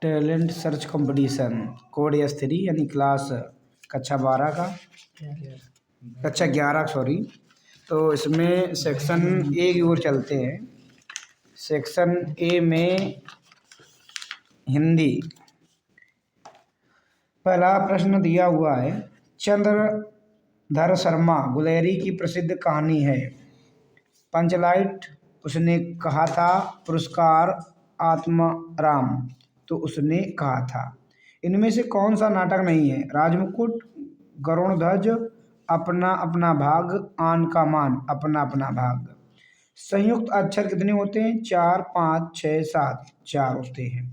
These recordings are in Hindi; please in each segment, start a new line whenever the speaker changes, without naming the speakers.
Talent search competition code S3 यानी क्लास कक्षा 12 का कक्षा 11 सॉरी। तो इसमें सेक्शन ए की ओर चलते हैं। सेक्शन ए में हिंदी पहला प्रश्न दिया हुआ है। चंद्रधर शर्मा गुलेरी की प्रसिद्ध कहानी है पंचलाइट, उसने कहा था, पुरस्कार, आत्माराम, तो उसने कहा था। इनमें से कौन सा नाटक नहीं है? राजमुकुट, गरुड़ध्वज, अपना अपना भाग, आन का मान, अपना अपना भाग। संयुक्त अक्षर कितने होते हैं? 4, 5, 6, 7, 4 होते हैं।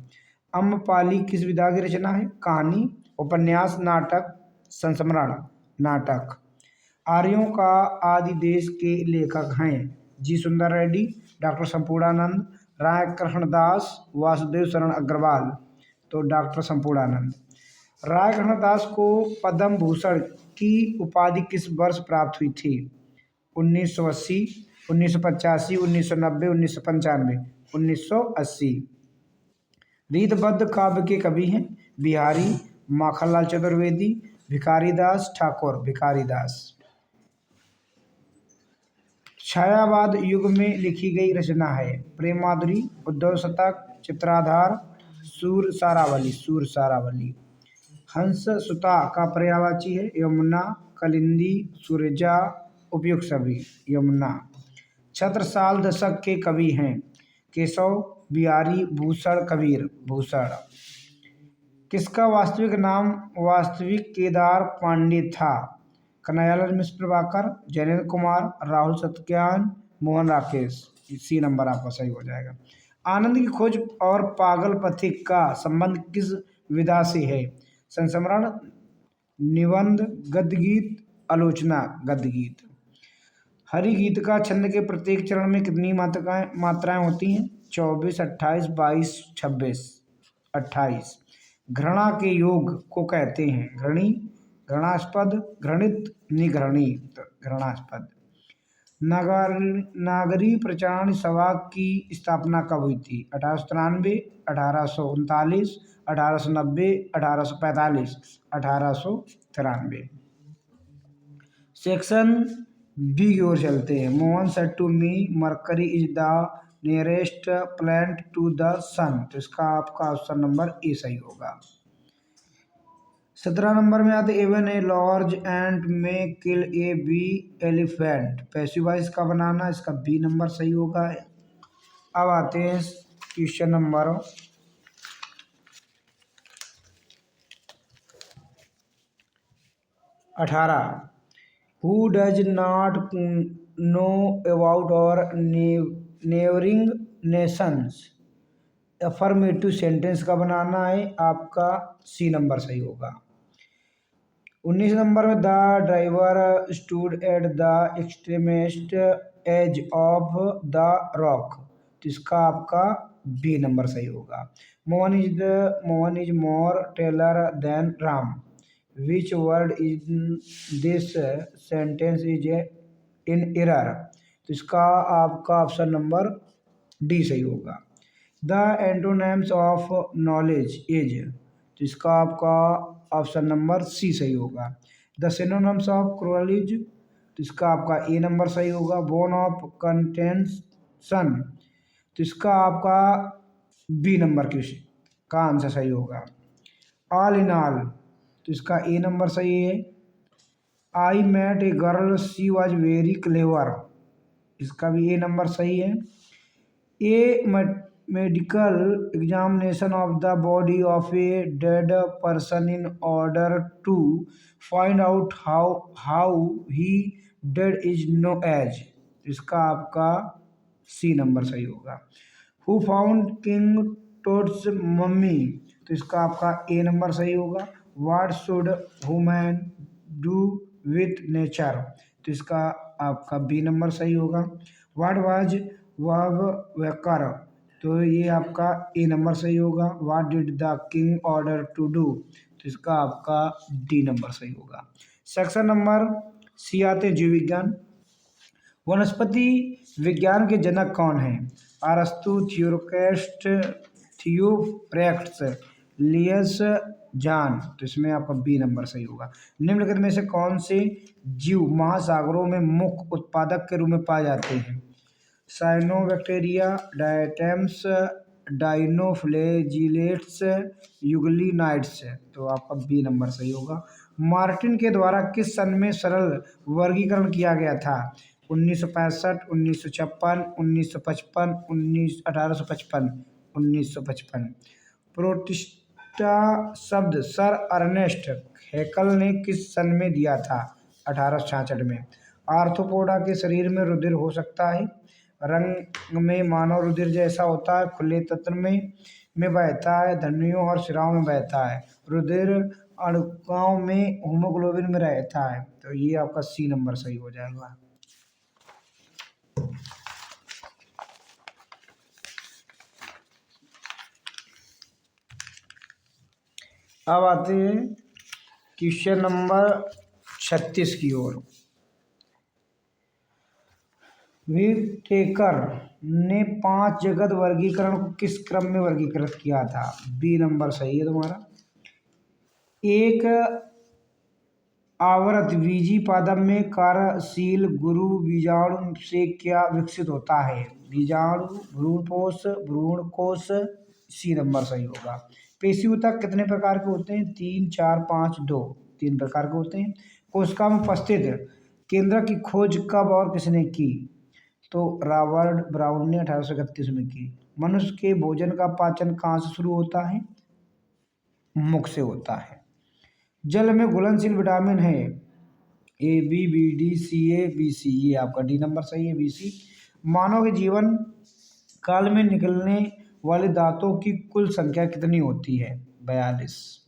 अम्रपाली किस विधा की रचना है? कहानी, उपन्यास, नाटक, संस्मरण, नाटक। आर्यों का आदि देश के लेखक हैं जी सुंदर रेड्डी, डॉक्टर संपूर्णानंद, राय कृष्णदास, वासुदेव शरण अग्रवाल, तो डॉक्टर संपूर्णानंद। राय कृष्णदास को पद्म भूषण की उपाधि किस वर्ष प्राप्त हुई थी? 1980, 1985, 1990, 1995, 1980। रीतबद्ध काव्य के कवि हैं बिहारी, माखनलाल चतुर्वेदी, भिखारीदास ठाकुर, भिखारीदास। छायावाद युग में लिखी गई रचना है प्रेमाधुरी, उद्धव शतक, चित्राधार, सूर सारावली, सूर सारावली। हंस सुता का पर्यायवाची है यमुना, कलिंदी, सुरजा, उपयुक्त सभी, यमुना। छत्रसाल दशक के कवि हैं केशव, बिहारी, भूषण, कबीर, भूषण। किसका वास्तविक नाम वास्तविक केदार पांडे था? कन्हैयालाल मिश्र प्रभाकर, जयेंद्र कुमार, राहुल सत्यज्ञान, मोहन राकेश। सी नंबर आपका सही हो जाएगा। आनंद की खोज और पागल पथिक का संबंध किस विधा से है? संस्मरण, निबंध, गद्यगीत, आलोचना, गद्यगीत। हरि गीत का छंद के प्रत्येक चरण में कितनी मात्राएं होती हैं? 24, 28, 22, 26, 28। घृणा के योग को कहते हैं घृणी, घृणास्पद, घृणित, निघृणित, घृणास्पद। नागरी प्रचार सभा की स्थापना कब हुई थी? 1893, 1839, 1890, 1845, 1893। सेक्शन बी की ओर चलते हैं। Mohan said to me Mercury is the nearest planet to the sun, तो इसका आपका ऑप्शन नंबर ए सही होगा। 17 नंबर में आते Avon A large ant may kill a be elephant, passive voice का बनाना, इसका बी नंबर सही होगा। अब आते हैं question number 18। Who does not know about और नेबरिंग नेशंस, अफर्मेटिव सेंटेंस का बनाना है, आपका सी नंबर सही होगा। 19 नंबर में the driver stood at the extremest edge of the rock, तो इसका आपका बी नंबर सही होगा। Mohan is more taller than Ram, which word in this sentence is in error, तो इसका आपका ऑप्शन नंबर डी सही होगा। The antonyms of knowledge is, तो इसका आपका ऑप्शन नंबर सी सही होगा। द सिनोनिम्स ऑफ क्रूरलिज, तो इसका आपका ए नंबर सही होगा। बोन ऑफ कंटेंशन, तो इसका आपका बी नंबर का आंसर सही होगा। ऑल इन ऑल, तो इसका ए नंबर सही है। I met a girl she was very clever, इसका भी ए नंबर सही है। ए medical examination of the body of a dead person in order to find out how he dead is known as, इसका आपका सी नंबर सही होगा। Who found King Tut's mummy, तो इसका आपका ए नंबर सही होगा। What should human do with nature, तो इसका आपका बी नंबर सही होगा। What was Wavwakar, तो ये आपका ए नंबर सही होगा। What did the king order to do, तो इसका आपका डी नंबर सही होगा। सेक्शन नंबर सी आते हैं जीव विज्ञान। वनस्पति विज्ञान के जनक कौन हैं? अरस्तु, थियोक्रेट, थियोफ्रैक्टस, लियस जान, तो इसमें आपका बी नंबर सही होगा। निम्नलिखित में से कौन से जीव महासागरों में मुख्य उत्पादक के रूप में पाए जाते हैं? साइनोबैक्टीरिया, डायटम्स, डाइनोफ्लैजिलेट्स, यूग्लिनाइड्स, तो आपका बी नंबर सही होगा। मार्टिन के द्वारा किस सन में सरल वर्गीकरण किया गया था? 1965, 1956, 1955, 1855, 1955। प्रोटिस्टा शब्द सर अर्नेस्ट हैकल ने किस सन में दिया था? 1866 में। आर्थ्रोपोडा के शरीर में रुधिर हो सकता है। रंग में मानव रुधिर जैसा होता है। खुले तंत्र में बहता है। धमनियों और शिराओं में बहता है। रुधिर अणुओं में हीमोग्लोबिन में रहता है, तो ये आपका सी नंबर सही हो जाएगा। अब आते हैं क्वेश्चन नंबर 36 की ओर। विटेकर ने 5 जगत वर्गीकरण को किस क्रम में वर्गीकृत किया था? बी नंबर सही है तुम्हारा। एक आवृत बीजी पादप में कार्यशील गुरु बीजाणु से क्या विकसित होता है? बीजाणु, भ्रूणकोश, सी नंबर सही होगा। पेशी ऊतक कितने प्रकार के होते हैं? 3, 4, 5, 2, 3 प्रकार के होते हैं। कोशिका में उपस्थित केंद्रक की खोज कब और किसने की? तो रॉबर्ट ब्राउन ने 1831 में की। मनुष्य के भोजन का पाचन कहाँ से शुरू होता है? मुख से होता है। जल में घुलनशील विटामिन है ए, बी, बी, डी, सी, ए, बी, सी, ये आपका डी नंबर सही है, बी, सी। मानव के जीवन काल में निकलने वाले दांतों की कुल संख्या कितनी होती है? 42।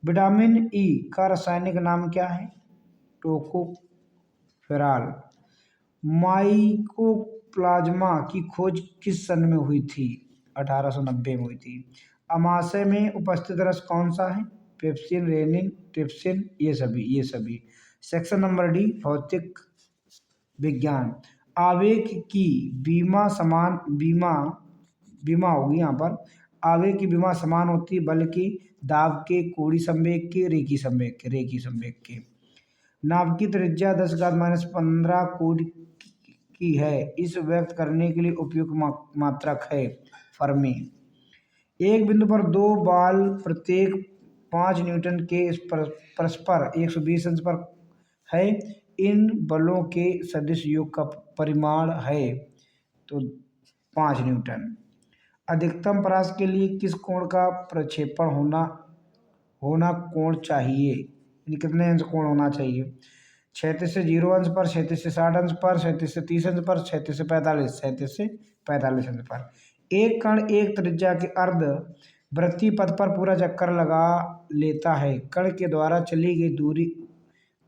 विटामिन ई का रासायनिक नाम क्या है? टोकोफेरॉल। माइकोप्लाज्मा की खोज किस सन में हुई थी? 1890 में हुई थी। अमाशय में उपस्थित रस कौन सा है? पेप्सिन, रेनिन, ट्रिप्सिन, ये सभी। सेक्शन नंबर डी भौतिक विज्ञान। आवेग की बीमा होगी यहाँ पर। आवेग की बीमा समान होती है, बल की, दाब के, कोणीय संवेग के, रेखीय संवेग के। नाभ की त्रिज्या 10⁻15 कोटि की है। इस व्यक्त करने के लिए उपयुक्त मात्रक है फर्मी। एक बिंदु पर दो बॉल प्रत्येक 5 न्यूटन के परस्पर 120 अंश पर है। इन बलों के सदिश योग का परिमाण है तो 5 न्यूटन। अधिकतम परास के लिए किस कोण का प्रक्षेपण होना कोण चाहिए? कितने अंश कोण होना चाहिए? 36 से 0 अंश पर, 36 से 60 अंश पर, 37 से 30 अंश पर, 36 से 45 अंश पर। एक कण एक त्रिज्या के अर्ध वृत्तीय पथ पर पूरा चक्कर लगा लेता है। कण के द्वारा चली गई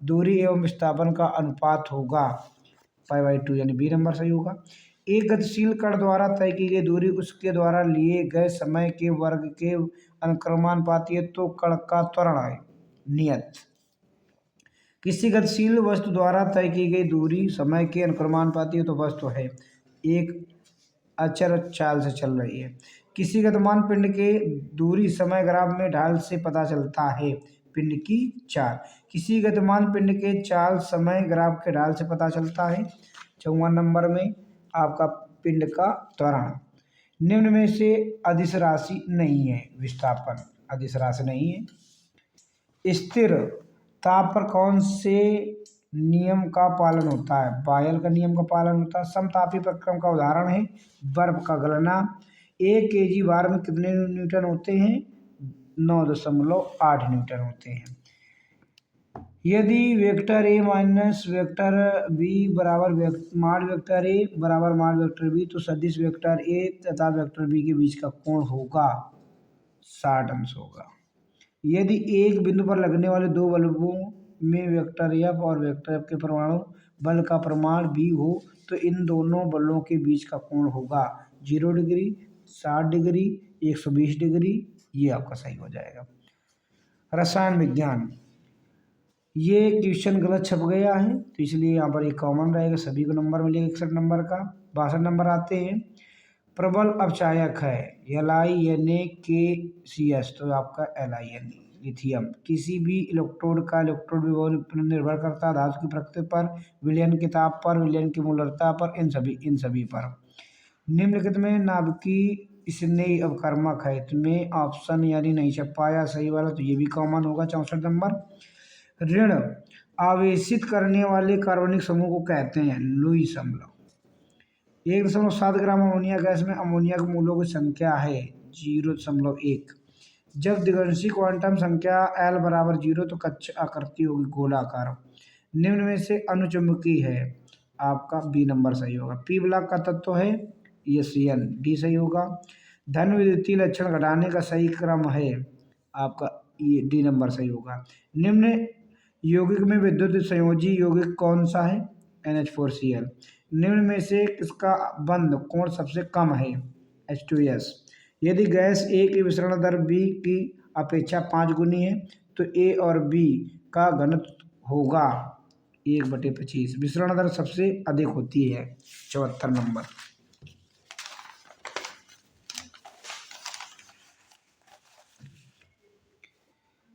दूरी एवं विस्थापन का अनुपात होगा π/2, यानी बी नंबर सही होगा। एक गतिशील कण द्वारा तय की गई दूरी उसके द्वारा लिए गए समय के वर्ग के अनुक्रमानुपाती है, तो कण का त्वरण है। नियत। किसी गतिशील वस्तु द्वारा तय की गई दूरी समय के अनुक्रमानुपाती है, तो वस्तु है एक अचर चाल से चल रही है। किसी गतिमान पिंड के दूरी समय ग्राफ में ढाल से पता चलता है। पिंड की चाल। किसी गतिमान पिंड के चाल समय ग्राफ के ढाल से पता चलता है। 54 नंबर में आपका पिंड का त्वरण। निम्न में से अदिश राशि नहीं है। विस्थापन अदिश राशि नहीं है। स्थिर ताप पर कौन से नियम का पालन होता है? बॉयल का नियम का पालन होता है। समतापी प्रक्रम का उदाहरण है बर्फ का गलना। 1 kg भार में कितने न्यूटन होते हैं? 9.8 न्यूटन होते हैं। यदि vector A minus vector B बराबर मॉड वेक्टर ए बराबर मॉड वेक्टर बी, तो सदिश वेक्टर ए तथा वेक्टर बी के बीच का कोण होगा 60 अंश होगा। यदि एक बिंदु पर लगने वाले दो बल्बों में वेक्टर एफ और वेक्टर एफ के परमाणु बल का प्रमाण भी हो, तो इन दोनों बलों के बीच का कोण होगा 0 डिग्री, 60 डिग्री, 120 डिग्री। ये आपका सही हो जाएगा। रसायन विज्ञान। ये क्वेश्चन गलत छप गया है, तो इसलिए यहाँ पर एक कॉमन रहेगा, सभी को नंबर मिलेगा 61 नंबर का। 62 नंबर आते हैं। प्रबल अपचायक है LiNaKCS, तो आपका LiN। लिथियम किसी भी इलेक्ट्रोड का इलेक्ट्रोड विभव पर निर्भर करता है धातु की प्रकृति पर, विलयन के ताप पर, विलयन की मूलरता पर, इन सभी पर। निम्नलिखित में नाभिकीय स्नेही अवकर्मक है, इसमें ऑप्शन यानी नहीं छप पाया सही वाला, तो ये भी कॉमन होगा 64 नंबर। ऋण आवेशित करने वाले कार्बनिक समूह को कहते हैं लुईस अम्ल। 1.7 ग्राम अमोनिया गैस में अमोनिया के मूलों की संख्या है 0.1। जब द्विअंशी क्वांटम संख्या L बराबर 0 तो कक्ष आकृति होगी गोलाकार। निम्न में से अनुचुंबकीय है, आपका बी नंबर सही होगा। पी ब्लॉक का तत्व है ये CN, डी सही होगा। धन विद्युतीय लक्षण घटाने का सही क्रम है आपका ये डी नंबर सही होगा। निम्न यौगिक में विद्युत संयोजी यौगिक कौन सा है NH4Cl। निम्न में से किसका बंध कोण सबसे कम है H2S। यदि गैस A की विसरण दर B की अपेक्षा 5 गुनी है तो A और B का घनत्व होगा 1/25। विसरण दर सबसे अधिक होती है 74 नंबर।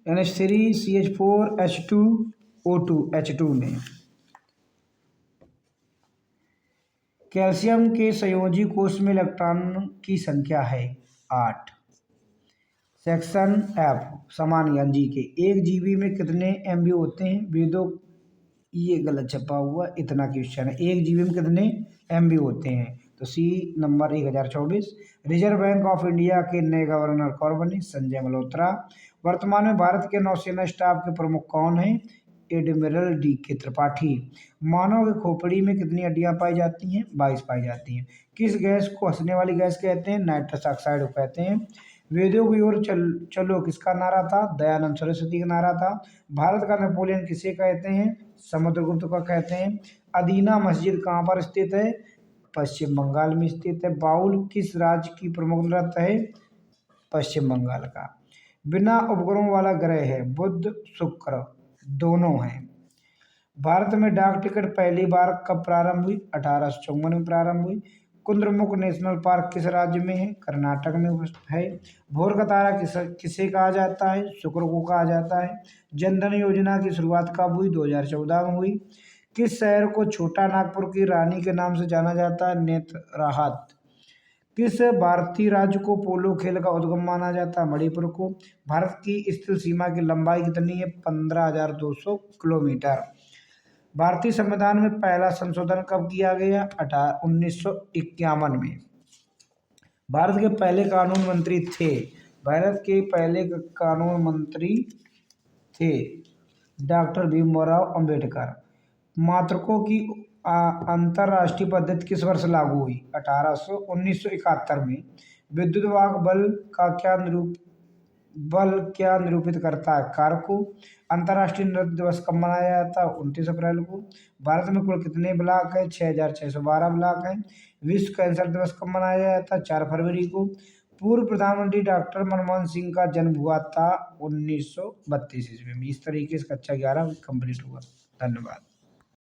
NH3CH4H2O2 H2 में कैल्शियम के संयोजी कोष में इलेक्ट्रॉन की संख्या है 8। सेक्शन F समान ज्ञान जी के, एक जीवी में कितने MB होते हैं वेदों, ये गलत छपा हुआ, इतना क्वेश्चन है। एक जीवी में कितने MB होते हैं, तो C number 1024। Reserve Bank of India के नए गवर्नर कौन बने संजय मल्होत्रा। वर्तमान में भारत के नौसेना स्टाफ के प्रमुख कौन हैं एडमिरल DK त्रिपाठी। मानव के खोपड़ी में कितनी हड्डियां पाई जाती हैं 22 पाई जाती हैं। किस गैस को हंसने वाली गैस कहते हैं नाइट्रस ऑक्साइड को कहते हैं। वेदों की ओर चलो किसका नारा था दयानंद सरस्वती का नारा था। भारत का नेपोलियन किसे कहते हैं समुद्रगुप्त को कहते हैं। अदीना मस्जिद कहाँ पर स्थित है पश्चिम बंगाल में स्थित है। बाउल किस राज्य की प्रमुख नृत्य है पश्चिम बंगाल का। बिना उपग्रहों वाला ग्रह है बुध शुक्र दोनों हैं। भारत में डाक टिकट पहली बार कब प्रारंभ हुई 1854 में प्रारंभ हुई। कुद्रेमुख नेशनल पार्क किस राज्य में है कर्नाटक में है। भोर का तारा किसे कहा जाता है शुक्र को कहा जाता है। जनधन योजना की शुरुआत कब हुई 2014 में हुई। किस शहर को छोटा नागपुर की रानी के नाम से जाना जाता है नेतराहात। किस भारतीय राज्य को पोलो खेल का उद्गम माना जाता है मणिपुर को। भारत की स्थल सीमा की लंबाई कितनी है 15,200 किलोमीटर। भारतीय संविधान में पहला संशोधन कब किया गया 1951 में। भारत के पहले कानून मंत्री थे डॉक्टर भीमराव अंबेडकर। मात्रकों की अंतरराष्ट्रीय पद्धति किस वर्ष लागू हुई 1971 में। विद्युत वाहक बल क्या निरूपित करता है कारक को। अंतर्राष्ट्रीय नृत्य दिवस कब मनाया जाता है 29 अप्रैल को। भारत में कुल कितने ब्लॉक है 6,612 ब्लॉक है। विश्व कैंसर दिवस कब मनाया जाता है 4 फरवरी को। पूर्व प्रधानमंत्री डॉक्टर मनमोहन सिंह का जन्म हुआ था 1932 ईस्वी में। इस तरीके से कक्षा 11 कंप्लीट हुआ। धन्यवाद।